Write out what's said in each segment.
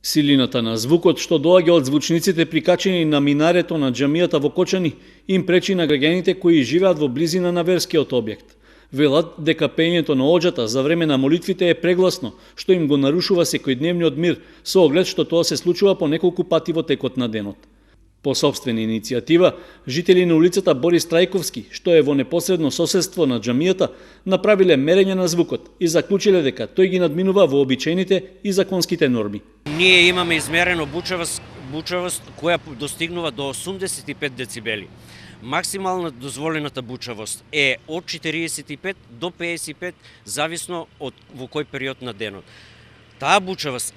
Силината на звукот што доаѓа од звучниците прикачени на минарето на џамијата во Кочани им пречи на граѓаните кои живеат во близина на верскиот објект. Велат дека пеењето на оџата за време на молитвите е прегласно, што им го нарушува секојдневниот мир, со оглед што тоа се случува по неколку пати во текот на денот. По собствена иницијатива, жители на улицата Борис Трајковски, што е во непосредно соседство на џамијата, направиле мерење на звукот и заклучиле дека тој ги надминува вообичаените и законските норми. Ние имаме измерено бучавост која достигнува до 85 децибели. Максимална дозволената бучавост е од 45 до 55, зависно од во кој период на денот. Таа бучавост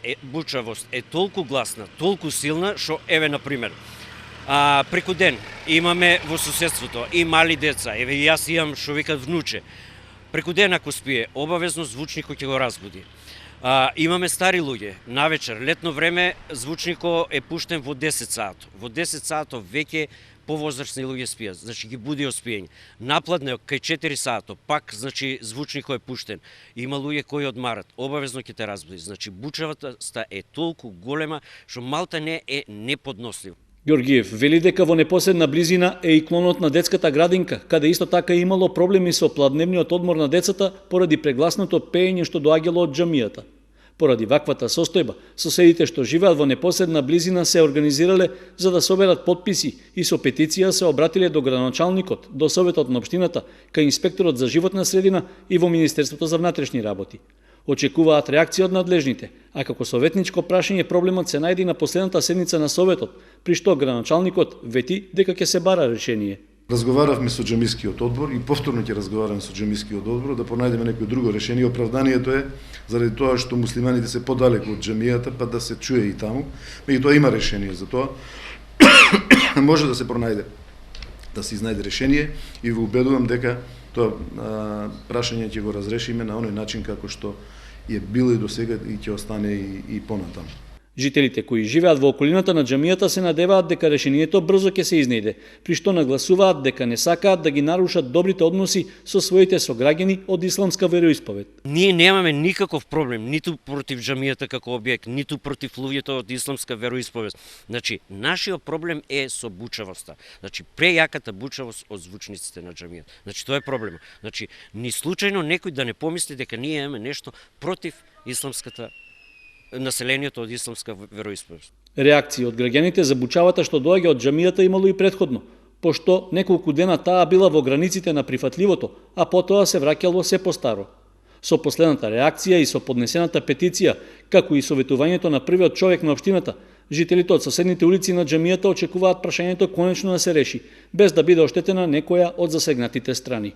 е толку гласна, толку силна, што еве на пример, преку ден имаме во соседството и мали деца, еве и јас имам што викат внуче. Преку ден ако спие, обавезно звучникот ќе го разбуди. Имаме стари луѓе, навечер, летно време, звучникот е пуштен во 10 саато. Во 10 саато веќе повозрасни луѓе спијат, значи ги буди од спиење. Напладне, кај 4 саато, пак, значи, звучникот е пуштен. Има луѓе кои одмарат, обавезно ќе те разбуди. Значи, бучавата е толку голема, што малта не е неподнослива. Ѓоргиев вели дека во непосредна близина е и клонот на детската градинка, каде исто така имало проблеми со пладневниот одмор на децата поради прегласното пеење што доаѓало од џамијата. Поради ваквата состојба, соседите што живеат во непосредна близина се организирале за да соберат потписи и со петиција се обратиле до градоначалникот, до советот на општината, кај инспекторот за животна средина и во Министерството за внатрешни работи. Очекуваат реакција од надлежните, а како советничко прашање проблемот се најде на последната седница на советот, при што градоначалникот вети дека ќе се бара решение. Разговаравме со џамискиот одбор и повторно ќе разговараме со џамискиот одбор да пронајдеме некој друго решение. Оправданието е заради тоа што муслиманите се подалеку од џамијата, па да се чуе и таму. Меѓутоа има решение за тоа. Може да се пронајде, да се изнајде решение и ве убедувам дека тоа прашање ќе го разрешиме на оној начин како што е било и до сега и ќе остане и понатаму. Жителите кои живеат во околината на џамијата се надеваат дека решението брзо ќе се изнајде, при што нагласуваат дека не сакаат да ги нарушат добрите односи со своите сограѓани од исламска вероисповед. Ние немаме никаков проблем ниту против џамијата како објект, ниту против луѓето од исламска вероисповед. Значи, нашиот проблем е со бучавоста. Значи, прејаката бучавост од звучниците на џамијата. Значи, тоа е проблем. Значи, ни случајно некој да не помисли дека ние имаме нешто против исламската населението од исламска вероисповест. Реакции од граѓаните за бучавата што доаѓа од џамијата имало и претходно, пошто неколку дена таа била во границите на прифатливото, а потоа се враќало се постаро. Со последната реакција и со поднесената петиција, како и советувањето на првиот човек на општината, жителите од соседните улици на џамијата очекуваат прашањето конечно да се реши, без да биде оштетена некоја од засегнатите страни.